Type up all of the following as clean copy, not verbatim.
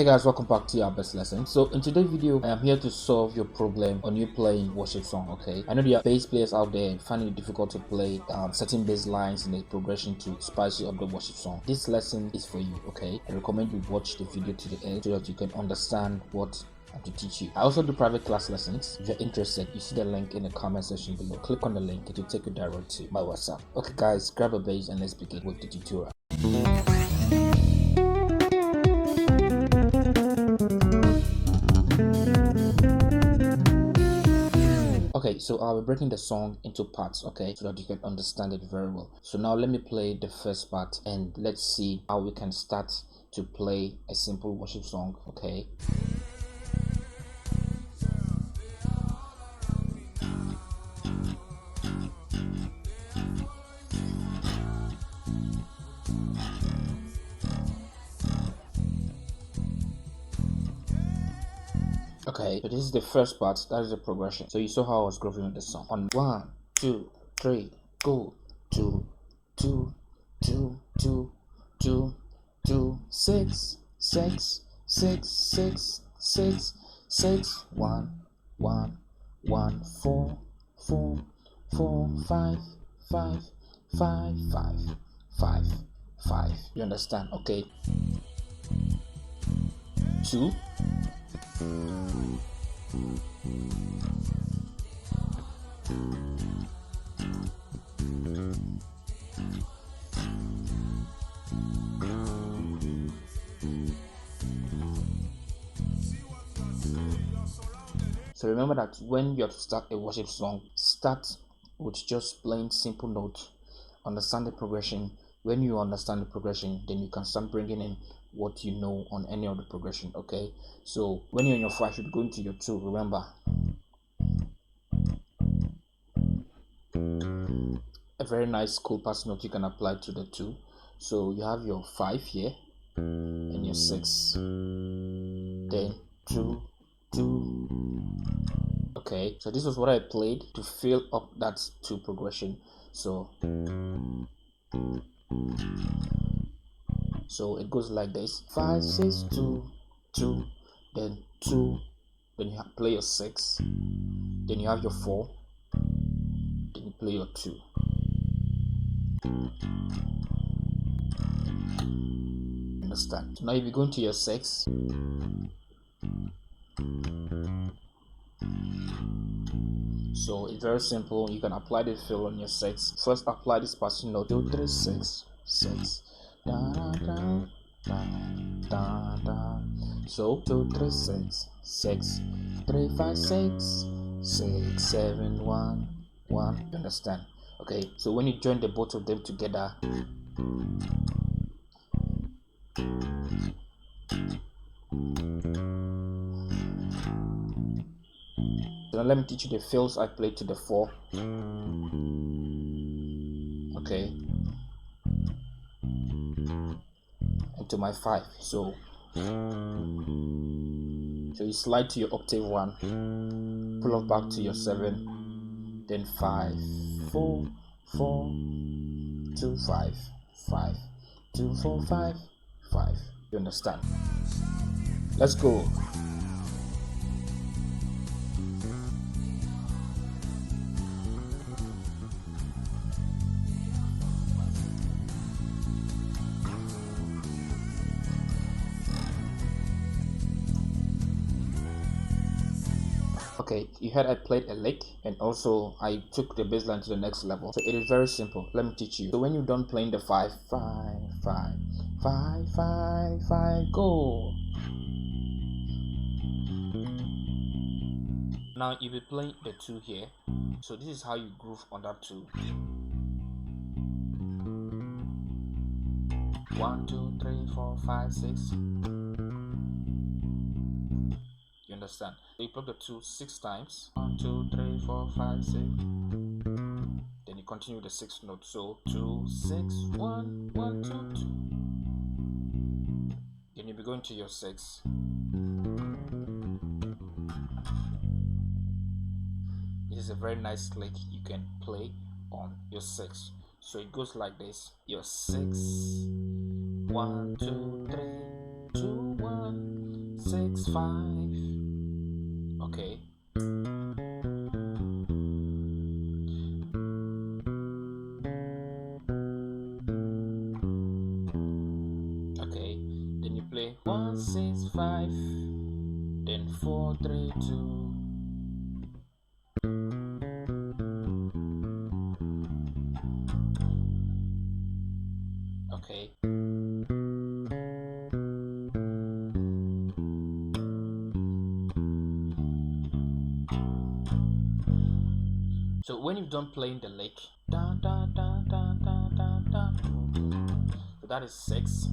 Hey guys, welcome back to our best lesson. So in today's video, I am here to solve your problem on you playing worship song. Okay, I know there are bass players out there finding it difficult to play certain bass lines in the progression to spice up the worship song. This lesson is for you. Okay, I recommend you watch the video to the end so that you can understand what I'm to teach you. I also do private class lessons. If you're interested, you see the link in the comment section below. Click on the link, it will take you direct to my WhatsApp. Okay guys, grab a bass and let's begin with the tutorial. Okay, so I'll be breaking the song into parts, okay, so that you can understand it very well. So now let me play the first part and let's see how we can start to play a simple worship song, okay. Okay, so this is the first part, that is the progression. So you saw how I was grooving with the song. On 1, 2, 3, go. 2, 2, 2, 2, 2, 2, 6, 6, 6, 6, 6, 6, 1, 1, 1, 4, 4, 4, 5, 5, 5, 5, 5, 5. You understand? Okay. 2. So remember that when you have to start a worship song, start with just plain simple notes. Understand the progression. When you understand the progression, then you can start bringing in what you know on any of the progression. Okay, so when you're in your 5, you're going to your 2. Remember, a very nice cool pass note you can apply to the 2. So you have your 5 here and your 6, then 2, 2. Okay, so this was what I played to fill up that 2 progression. So it goes like this: 5, 6, 2, 2, then 2, then you play your 6, then you have your 4, then you play your 2. Understand? So now if you go into your 6, so it's very simple. You can apply the fill on your 6. First apply this passing note: 2, 3, 6, 6. Da, da, da, da, da. So 2, 3, 6, 6, 3, 5, 6, 6, 7, 1, 1. You understand? Okay, so when you join the both of them together, so now let me teach you the fills I played to the 4. Okay, and to my 5. So you slide to your octave 1, pull up back to your 7, then 5, 4, 4, 2, 5, 5, 2, 4, 5, 5. You understand? Let's go. Okay, you heard I played a lick and also I took the bass line to the next level. So it is very simple. Let me teach you. So when you're done playing the 5, 5, 5, 5, 5, 5, go. Now you'll be playing the 2 here. So this is how you groove on that 2. 1, 2, 3, 4, 5, 6. You understand? So you plug the 2 6 times. 1, 2, 3, 4, 5, 6. Then you continue the 6th note. So 2, 6, 1, 1, 2, 2. Then you'll be going to your 6. This is a very nice lick you can play on your 6. So it goes like this: your 6, 1, 2, 3, 2, 1. 6 5. Okay. Okay, then you play 1 6 5, then 4 3 2. Okay. So when you've done playing the lick, da, da, da, da, da, da, da. So that is 6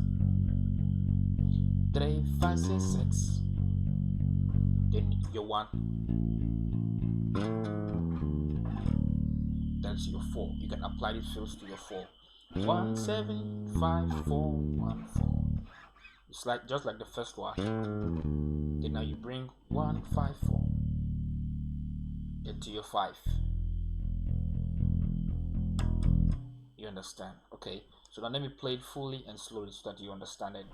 3 5 6 6. Then your 1. That's your 4. You can apply these fills to your 4. 1 7 5 4 1 4. It's like just like the first one. Then now you bring 1 5 4 into your 5. You understand? Okay. So now let me play it fully and slowly so that you understand it.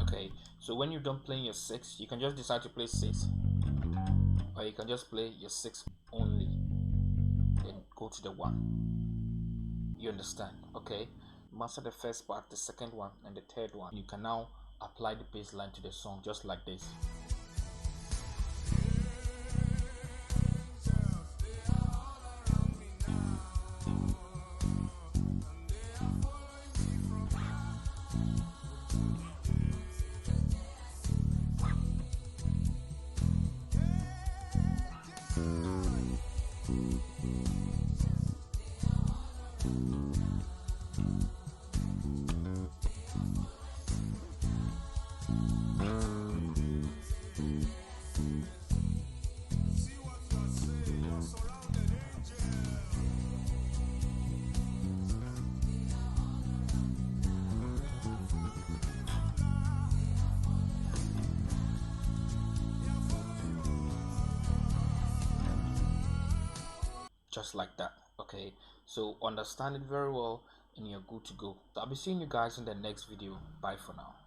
Okay, so when you're done playing your 6, you can just decide to play 6, or you can just play your 6 only, then go to the 1. You understand? Okay, master the first part, the second one, and the third one. You can now apply the bass line to the song just like this. Just like that. Okay, so understand it very well and you're good to go. So I'll be seeing you guys in the next video. Bye for now.